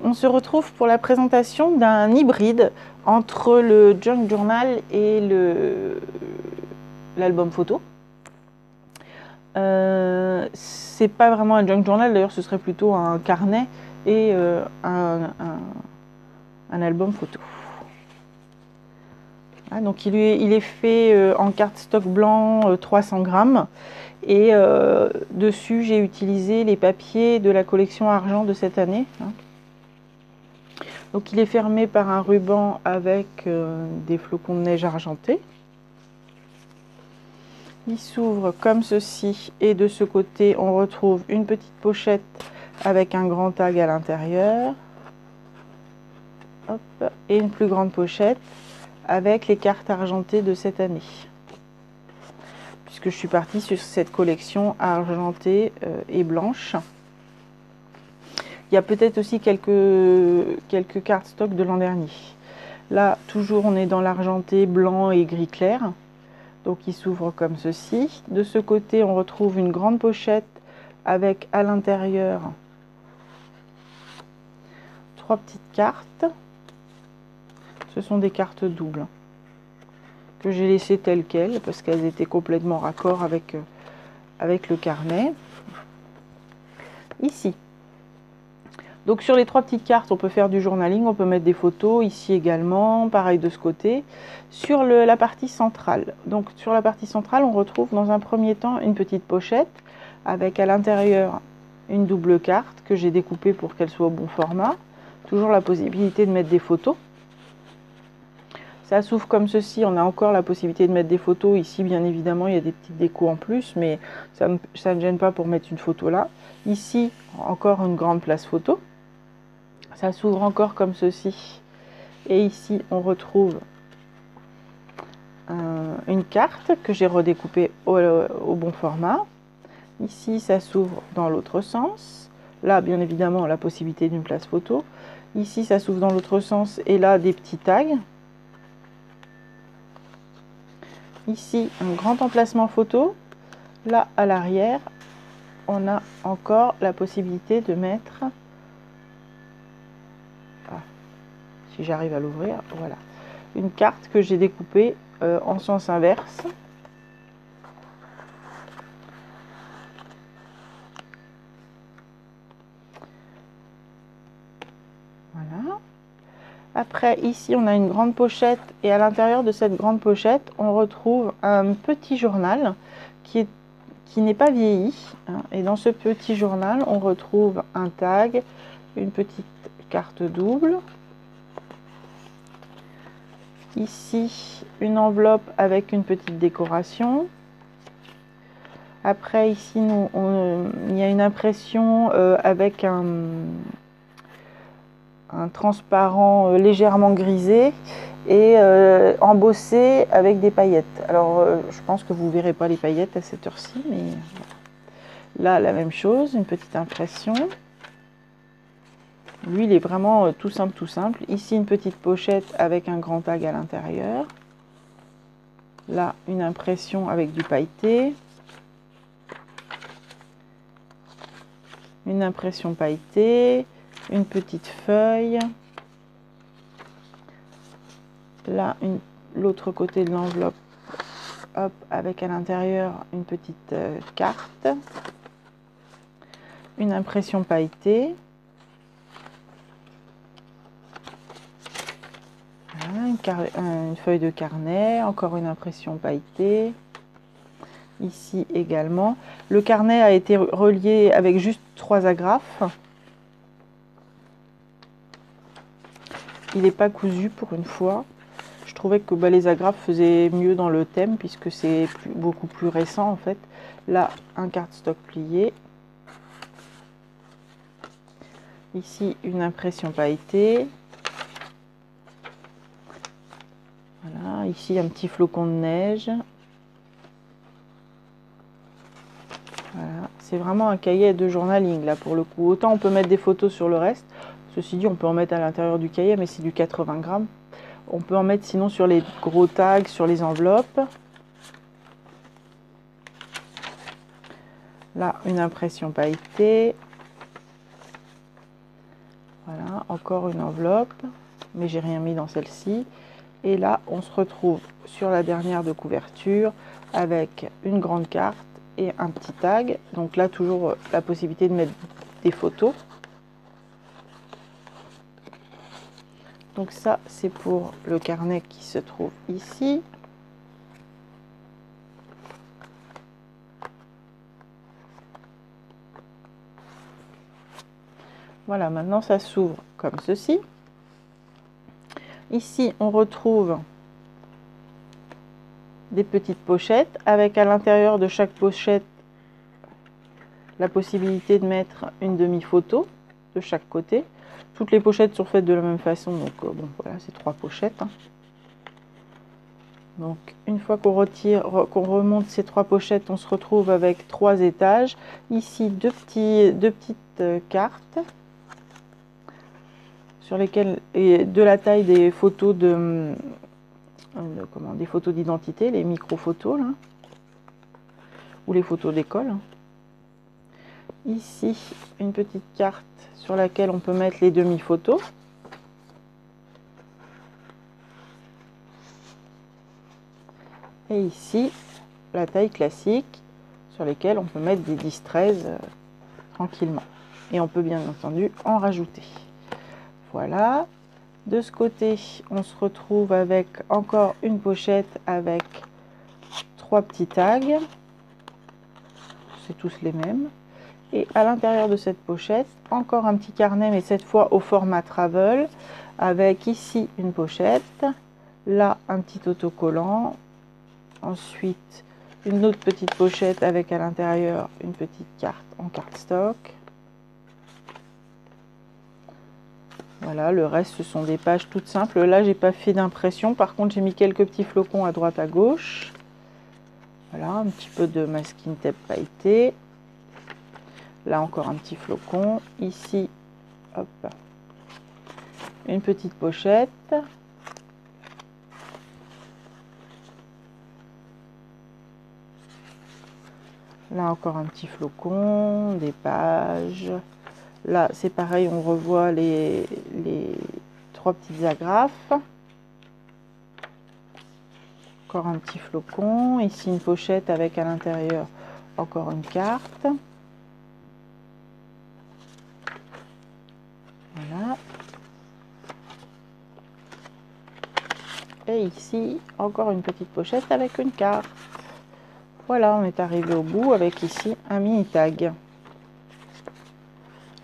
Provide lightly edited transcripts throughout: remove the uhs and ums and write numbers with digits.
on se retrouve pour la présentation d'un hybride entre le junk journal et l'album photo. C'est pas vraiment un junk journal, d'ailleurs ce serait plutôt un carnet et un album photo. Ah, donc il est fait en cardstock blanc 300 grammes et dessus j'ai utilisé les papiers de la collection argent de cette année. Donc il est fermé par un ruban avec des flocons de neige argentés. Il s'ouvre comme ceci et de ce côté on retrouve une petite pochette avec un grand tag à l'intérieur. Et une plus grande pochette avec les cartes argentées de cette année. Puisque je suis partie sur cette collection argentée et blanche. Il y a peut-être aussi quelques cartes stock de l'an dernier. Là, toujours, on est dans l'argenté blanc et gris clair. Donc, il s'ouvre comme ceci. De ce côté, on retrouve une grande pochette avec à l'intérieur 3 petites cartes. Ce sont des cartes doubles que j'ai laissées telles quelles parce qu'elles étaient complètement raccord avec le carnet. Ici. Donc sur les 3 petites cartes, on peut faire du journaling, on peut mettre des photos, ici également, pareil de ce côté. Sur la partie centrale, donc sur la partie centrale, on retrouve dans un premier temps une petite pochette avec à l'intérieur une double carte que j'ai découpée pour qu'elle soit au bon format. Toujours la possibilité de mettre des photos. Ça s'ouvre comme ceci, on a encore la possibilité de mettre des photos. Ici, bien évidemment, il y a des petites décos en plus, mais ça ne gêne pas pour mettre une photo là. Ici, encore une grande place photo. Ça s'ouvre encore comme ceci. Et ici, on retrouve une carte que j'ai redécoupée au bon format. Ici, ça s'ouvre dans l'autre sens. Là, bien évidemment, la possibilité d'une place photo. Ici, ça s'ouvre dans l'autre sens. Et là, des petits tags. Ici, un grand emplacement photo. Là, à l'arrière, on a encore la possibilité de mettre... si j'arrive à l'ouvrir, voilà. Une carte que j'ai découpée en sens inverse. Voilà. Après, ici, on a une grande pochette et à l'intérieur de cette grande pochette, on retrouve un petit journal qui n'est pas vieilli. Et dans ce petit journal, on retrouve un tag, une petite carte double. Ici, une enveloppe avec une petite décoration. Après, ici, il y a une impression avec un transparent légèrement grisé et embossé avec des paillettes. Alors, je pense que vous ne verrez pas les paillettes à cette heure-ci, mais là, la même chose, une petite impression. Lui, il est vraiment tout simple, tout simple. Ici, une petite pochette avec un grand tag à l'intérieur. Là, une impression avec du pailleté. Une impression pailletée. Une petite feuille. Là, l'autre côté de l'enveloppe, hop, avec à l'intérieur une petite carte. Une impression pailletée. Une feuille de carnet, encore une impression pailletée. Ici également. Le carnet a été relié avec juste 3 agrafes. Il n'est pas cousu pour une fois. Je trouvais que les agrafes faisaient mieux dans le thème puisque c'est beaucoup plus récent en fait. Là, un cardstock plié. Ici, une impression pailletée. Voilà, ici un petit flocon de neige. Voilà, c'est vraiment un cahier de journaling là pour le coup. Autant on peut mettre des photos sur le reste. Ceci dit, on peut en mettre à l'intérieur du cahier, mais c'est du 80 grammes. On peut en mettre sinon sur les gros tags, sur les enveloppes. Là, une impression pailletée. Voilà, encore une enveloppe, mais j'ai rien mis dans celle-ci. Et là, on se retrouve sur la dernière de couverture avec une grande carte et un petit tag. Donc là, toujours la possibilité de mettre des photos. Donc ça, c'est pour le carnet qui se trouve ici. Voilà, maintenant ça s'ouvre comme ceci. Ici, on retrouve des petites pochettes avec à l'intérieur de chaque pochette la possibilité de mettre une demi-photo de chaque côté. Toutes les pochettes sont faites de la même façon, donc bon, voilà, c'est 3 pochettes. Hein. Donc, une fois qu'on remonte ces 3 pochettes, on se retrouve avec 3 étages. Ici, deux petites cartes sur lesquelles, et de la taille des photos des photos d'identité, les micro-photos, là, ou les photos d'école. Ici, une petite carte sur laquelle on peut mettre les demi-photos. Et ici, la taille classique sur lesquelles on peut mettre des 10-13 tranquillement. Et on peut bien entendu en rajouter. Voilà. De ce côté, on se retrouve avec encore une pochette avec 3 petits tags. C'est tous les mêmes. Et à l'intérieur de cette pochette, encore un petit carnet, mais cette fois au format travel, avec ici une pochette, là un petit autocollant, ensuite une autre petite pochette avec à l'intérieur une petite carte en cardstock. Voilà, le reste ce sont des pages toutes simples. Là, j'ai pas fait d'impression, par contre j'ai mis quelques petits flocons à droite à gauche. Voilà, un petit peu de masking tape pailleté. Là encore un petit flocon. Ici, hop, une petite pochette. Là encore un petit flocon, des pages. Là c'est pareil, on revoit les 3 petites agrafes. Encore un petit flocon. Ici une pochette avec à l'intérieur encore une carte. Voilà. Et ici, encore une petite pochette avec une carte. Voilà, on est arrivé au bout avec ici un mini tag.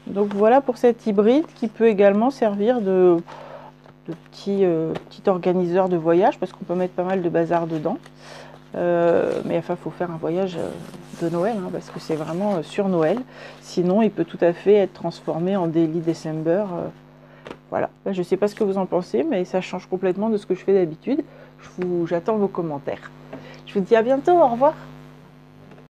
Donc voilà pour cet hybride qui peut également servir de petit organiseur de voyage parce qu'on peut mettre pas mal de bazar dedans. Mais enfin, il faut faire un voyage de Noël hein, parce que c'est vraiment sur Noël. Sinon, il peut tout à fait être transformé en Daily December. Voilà, je ne sais pas ce que vous en pensez, mais ça change complètement de ce que je fais d'habitude. J'attends vos commentaires. Je vous dis à bientôt, au revoir.